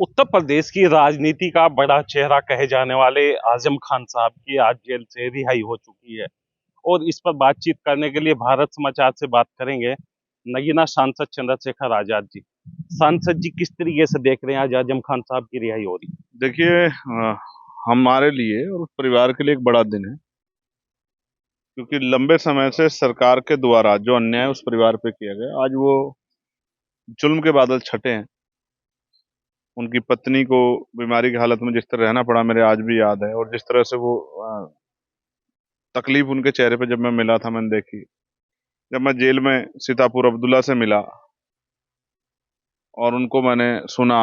उत्तर प्रदेश की राजनीति का बड़ा चेहरा कहे जाने वाले आजम खान साहब की आज जेल से रिहाई हो चुकी है। और इस पर बातचीत करने के लिए भारत समाचार से बात करेंगे नगीना सांसद चंद्रशेखर आजाद जी। सांसद जी, किस तरीके से देख रहे हैं आज आजम खान साहब की रिहाई हो रही देखिए, हमारे लिए और उस परिवार के लिए एक बड़ा दिन है, क्योंकि लंबे समय से सरकार के द्वारा जो अन्याय उस परिवार पे किया गया, आज वो जुल्म के बादल छटे हैं। उनकी पत्नी को बीमारी की हालत में जिस तरह रहना पड़ा, मेरे आज भी याद है। और जिस तरह से वो तकलीफ उनके चेहरे पे जब मैं मिला था, मैंने देखी। जब मैं जेल में सीतापुर अब्दुल्ला से मिला और उनको मैंने सुना,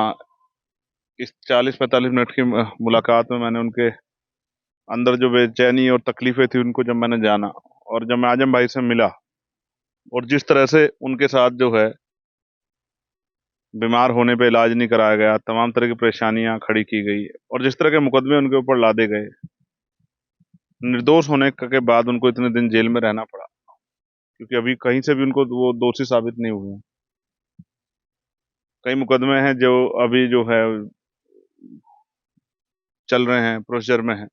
इस 40-45 मिनट की मुलाकात में मैंने उनके अंदर जो बेचैनी और तकलीफें थी उनको जब मैंने जाना, और जब मैं आजम भाई से मिला और जिस तरह से उनके साथ जो है बीमार होने पे इलाज नहीं कराया गया, तमाम तरह की परेशानियां खड़ी की गई, और जिस तरह के मुकदमे उनके ऊपर लादे गए, निर्दोष होने के बाद उनको इतने दिन जेल में रहना पड़ा, क्योंकि अभी कहीं से भी उनको वो दोषी साबित नहीं हुए हैं। कई मुकदमे हैं जो अभी जो है चल रहे हैं, प्रोसीजर में है।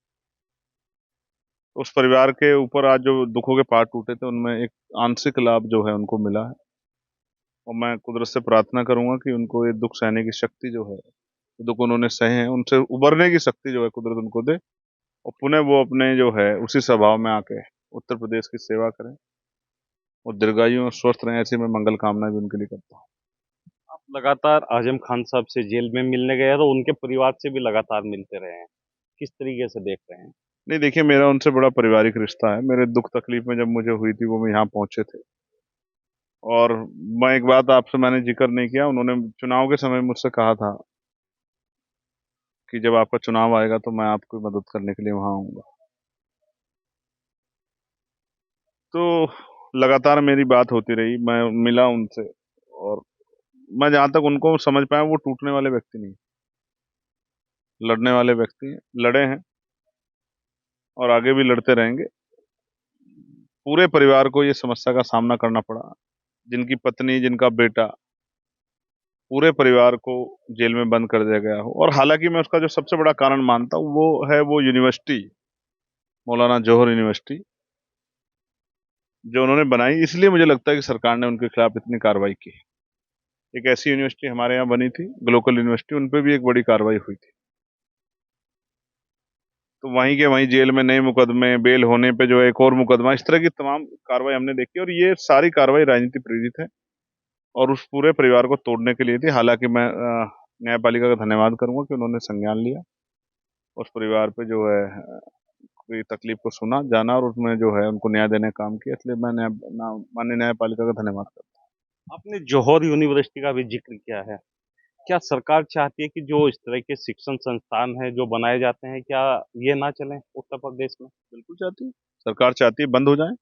उस परिवार के ऊपर आज जो दुखों के पहाड़ टूटे थे, उनमें एक आंशिक लाभ जो है उनको मिला है। और मैं कुदरत से प्रार्थना करूंगा कि उनको ये दुख सहने की शक्ति जो है, दुख उन्होंने सहे हैं, उनसे उबरने की शक्ति जो है कुदरत उनको दे, और पुनः वो अपने जो है उसी स्वभाव में आके उत्तर प्रदेश की सेवा करें और दीर्घायु और स्वस्थ रहें। ऐसी मैं मंगल कामना भी उनके लिए करता हूँ। आप लगातार आजम खान साहब से जेल में मिलने गए हैं, तो उनके परिवार से भी लगातार मिलते रहे हैं। किस तरीके से देख रहे हैं? नहीं, देखिए, मेरा उनसे बड़ा पारिवारिक रिश्ता है। मेरे दुख तकलीफ में जब मुझे हुई थी, वो मैं यहाँ पहुंचे थे। और मैं एक बात आपसे मैंने जिक्र नहीं किया, उन्होंने चुनाव के समय मुझसे कहा था कि जब आपका चुनाव आएगा तो मैं आपकी मदद करने के लिए वहां आऊंगा। तो लगातार मेरी बात होती रही, मैं मिला उनसे, और मैं जहां तक उनको समझ पाया, वो टूटने वाले व्यक्ति नहीं, लड़ने वाले व्यक्ति हैं। लड़े हैं और आगे भी लड़ते रहेंगे। पूरे परिवार को ये समस्या का सामना करना पड़ा, जिनकी पत्नी, जिनका बेटा, पूरे परिवार को जेल में बंद कर दिया गया हो। और हालांकि मैं उसका जो सबसे बड़ा कारण मानता हूँ वो है वो यूनिवर्सिटी, मौलाना जौहर यूनिवर्सिटी, जो उन्होंने बनाई। इसलिए मुझे लगता है कि सरकार ने उनके खिलाफ इतनी कार्रवाई की। एक ऐसी यूनिवर्सिटी हमारे यहाँ बनी थी, ग्लोकल यूनिवर्सिटी, उन पे भी एक बड़ी कार्रवाई हुई थी। तो वहीं के वहीं जेल में नए मुकदमे, बेल होने पे जो है एक और मुकदमा, इस तरह की तमाम कार्रवाई हमने देखी, और ये सारी कार्रवाई राजनीति प्रेरित है और उस पूरे परिवार को तोड़ने के लिए थी। हालांकि मैं न्यायपालिका का धन्यवाद करूंगा कि उन्होंने संज्ञान लिया, उस परिवार पे जो है की तकलीफ को सुना, जाना, और उसमें जो है उनको न्याय देने का काम किया। इसलिए मैं माननीय न्यायपालिका का धन्यवाद करता आपने जौहर यूनिवर्सिटी का भी जिक्र किया है। क्या सरकार चाहती है कि जो इस तरह के शिक्षण संस्थान हैं जो बनाए जाते हैं, क्या ये ना चलें उत्तर प्रदेश में? हूँ। बिल्कुल चाहती है, सरकार चाहती है बंद हो जाए।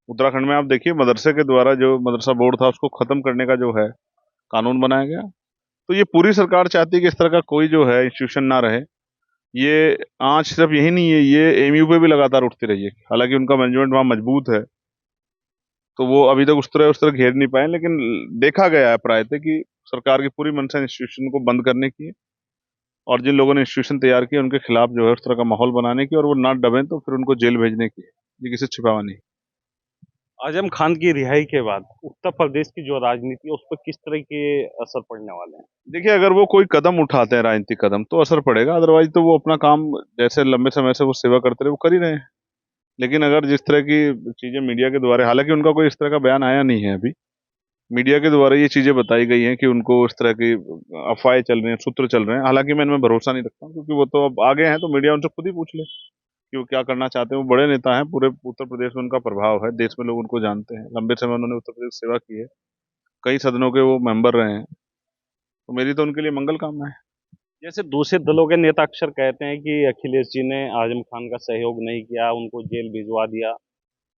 उत्तराखंड में आप देखिए, मदरसे के द्वारा जो मदरसा बोर्ड था उसको खत्म करने का जो है कानून बनाया गया। तो ये पूरी सरकार चाहती है कि इस तरह का कोई जो है इंस्टीट्यूशन ना रहे। ये आंच सिर्फ यही नहीं है, ये एमयू पे भी लगातार उठती रही है। हालांकि उनका मैनेजमेंट वहां मजबूत है, तो वो अभी तक उस तरह घेर नहीं पाए, लेकिन देखा गया है प्रायतः कि सरकार की पूरी मंशा इंस्टीट्यूशन को बंद करने की है, और जिन लोगों ने इंस्टीट्यूशन तैयार किए उनके खिलाफ जो है उस तरह का माहौल बनाने की, और वो ना दबे तो फिर उनको जेल भेजने की है। ये किसी छिपावा नहीं। आजम खान की रिहाई के बाद उत्तर प्रदेश की जो राजनीति है उस पर किस तरह के असर पड़ने वाले हैं? देखिए, अगर वो कोई कदम उठाते हैं, राजनीतिक कदम, तो असर पड़ेगा। अदरवाइज तो वो अपना काम जैसे लंबे समय से वो सेवा करते रहे, वो कर ही रहे हैं। लेकिन अगर जिस तरह की चीजें मीडिया के द्वारा, हालांकि उनका कोई इस तरह का बयान आया नहीं है अभी, मीडिया के द्वारा ये चीजें बताई गई हैं कि उनको इस तरह की अफवाहें चल रही हैं, सूत्र चल रहे हैं। हालांकि मैं इनमें भरोसा नहीं रखता हूं, क्योंकि वो तो अब आगे हैं, तो मीडिया उनसे खुद ही पूछ ले कि वो क्या करना चाहते हैं। वो बड़े नेता हैं, पूरे उत्तर प्रदेश में उनका प्रभाव है, देश में लोग उनको जानते हैं, लंबे समय उन्होंने उत्तर प्रदेश सेवा की है, कई सदनों के वो मेंबर रहे हैं। तो मेरी तो उनके लिए मंगल कामना है। जैसे दूसरे दलों के नेता अक्सर कहते हैं कि अखिलेश जी ने आजम खान का सहयोग नहीं किया, उनको जेल भिजवा दिया।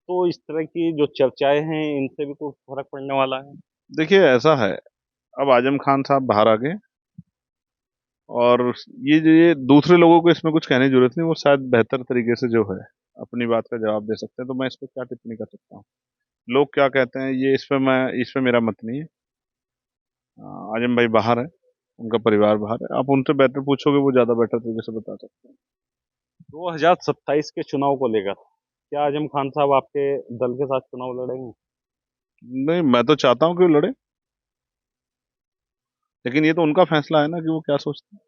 तो इस तरह की जो चर्चाएं हैं, इनसे भी कुछ फर्क पड़ने वाला है? देखिए, ऐसा है, अब आजम खान साहब बाहर आ गए, और ये दूसरे लोगों को इसमें कुछ कहने की जरूरत नहीं। वो शायद बेहतर तरीके से जो है अपनी बात का जवाब दे सकते हैं। तो मैं इस पर क्या टिप्पणी कर सकता हूँ? लोग क्या कहते हैं, ये इस पे मेरा मत नहीं है। आजम भाई बाहर है, उनका परिवार बाहर है। आप उनसे बेटर पूछोगे, वो ज्यादा बेटर तरीके से बता सकते हैं। 2027 के चुनाव को लेकर क्या आजम खान साहब आपके दल के साथ चुनाव लड़ेंगे? नहीं, मैं तो चाहता हूँ कि वो लड़े, लेकिन ये तो उनका फैसला है ना कि वो क्या सोचते हैं।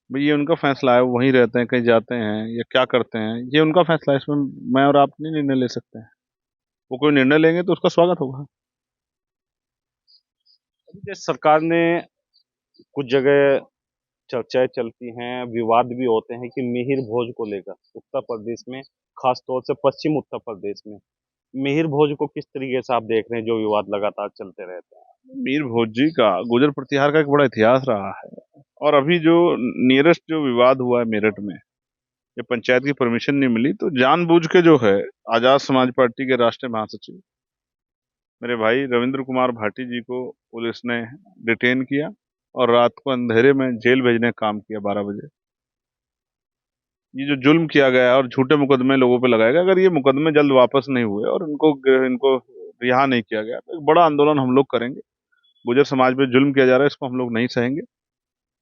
भाई ये उनका फैसला है, वो वहीं रहते हैं, कहीं जाते हैं या क्या करते हैं, ये उनका फैसला है। इसमें मैं और आप नहीं निर्णय ले सकते हैं। वो कोई निर्णय लेंगे तो उसका स्वागत होगा। अभी जैसे सरकार ने कुछ जगह चर्चाएं चलती हैं, विवाद भी होते हैं कि मिहिर भोज को लेकर उत्तर प्रदेश में, खास तौर से पश्चिम उत्तर प्रदेश में मिहिर भोज को किस तरीके से आप देख रहे हैं, जो विवाद लगातार चलते रहते हैं? मीर भोजी का गुर्जर प्रतिहार का एक बड़ा इतिहास रहा है। और अभी जो नियरेस्ट जो विवाद हुआ है मेरठ में, ये पंचायत की परमिशन नहीं मिली, तो जानबूझ के जो है आजाद समाज पार्टी के राष्ट्रीय महासचिव मेरे भाई रविंद्र कुमार भाटी जी को पुलिस ने डिटेन किया और रात को अंधेरे में जेल भेजने का काम किया 12 बजे। ये जो जुल्म किया गया है और झूठे मुकदमे लोगों पे लगाए गए, अगर ये मुकदमे जल्द वापस नहीं हुए और इनको इनको रिहा नहीं किया गया, तो एक बड़ा आंदोलन हम लोग करेंगे। गुर्जर समाज पे जुल्म किया जा रहा है, इसको हम लोग नहीं सहेंगे।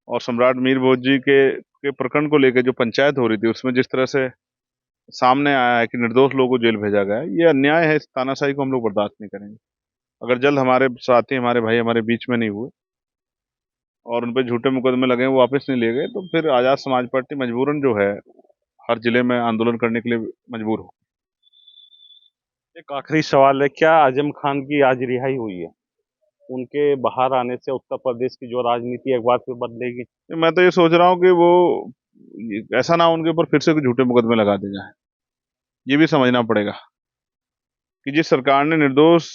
और सम्राट मीर भोज जी के प्रकरण को लेकर जो पंचायत हो रही थी, उसमें जिस तरह से सामने आया है कि निर्दोष लोगों को जेल भेजा गया है, ये अन्याय है। इस तानाशाही को हम लोग बर्दाश्त नहीं करेंगे। अगर जल्द हमारे साथी, हमारे भाई हमारे बीच में नहीं हुए और उन पर झूठे मुकदमे लगे, वो वापस नहीं लिए गए, तो फिर आजाद समाज पार्टी मजबूरन जो है हर जिले में आंदोलन करने के लिए मजबूर हो। एक आखिरी सवाल है, क्या आजम खान की आज रिहाई हुई है, उनके बाहर आने से उत्तर प्रदेश की जो राजनीति एक बार फिर बदलेगी? मैं तो ये सोच रहा हूँ कि वो ऐसा ना हो उनके ऊपर फिर से कोई झूठे मुकदमे लगा दिए जाए। ये भी समझना पड़ेगा कि जिस सरकार ने निर्दोष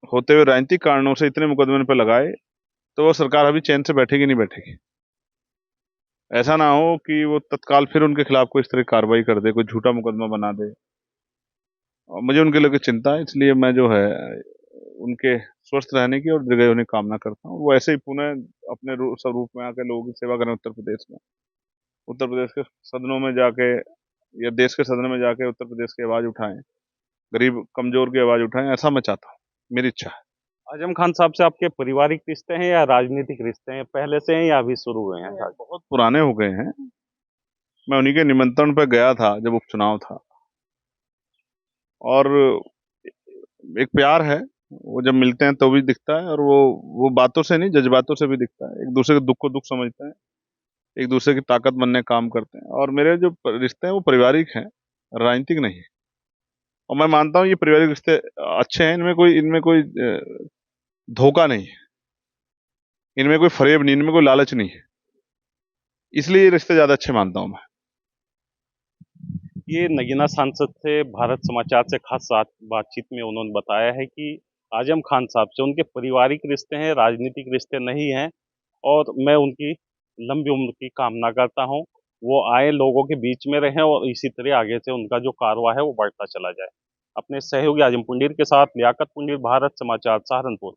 होते हुए राजनीतिक कारणों से इतने मुकदमे उन पर लगाए, तो वो सरकार अभी चैन से बैठेगी नहीं बैठेगी। ऐसा ना हो कि वो तत्काल फिर उनके खिलाफ कोई इस तरह की कार्रवाई कर दे, कोई झूठा मुकदमा बना दे। और मुझे उनके लिए चिंता है, इसलिए मैं जो है उनके स्वस्थ रहने की और दीर्घायु होने की कामना करता हूँ। वो ऐसे ही पुनः अपने स्वरूप में आकर लोगों की सेवा करें उत्तर प्रदेश में। उत्तर प्रदेश के सदनों में जाके या देश के सदन में जाके उत्तर प्रदेश की आवाज उठाएं, गरीब कमजोर की आवाज उठाएं, ऐसा मैं चाहता हूँ, मेरी इच्छा है। आजम खान साहब से आपके पारिवारिक रिश्ते हैं या राजनीतिक रिश्ते हैं, पहले से हैं या अभी शुरू हुए हैं? बहुत पुराने हो गए हैं। मैं उन्हीं के निमंत्रण पर गया था जब उपचुनाव था। और एक प्यार है, वो जब मिलते हैं तो भी दिखता है, और वो बातों से नहीं जज्बातों से भी दिखता है। एक दूसरे के दुख को दुख समझते हैं, एक दूसरे की ताकत बनने का काम करते हैं। और मेरे जो रिश्ते हैं वो पारिवारिक हैं, राजनीतिक नहीं है। और मैं मानता हूँ ये पारिवारिक रिश्ते अच्छे हैं। इनमें कोई धोखा नहीं है, इनमें कोई फरेब नहीं, इनमें कोई लालच नहीं है। इसलिए ये रिश्ते ज्यादा अच्छे मानता हूँ मैं। ये नगीना सांसद से भारत समाचार से खास बातचीत में उन्होंने बताया है कि आजम खान साहब से उनके पारिवारिक रिश्ते हैं, राजनीतिक रिश्ते नहीं हैं। और मैं उनकी लंबी उम्र की कामना करता हूं, वो आए, लोगों के बीच में रहें और इसी तरह आगे से उनका जो कारवा है वो बढ़ता चला जाए। अपने सहयोगी आजम पुंडीर के साथ लियाकत पुंडीर, भारत समाचार, सहारनपुर।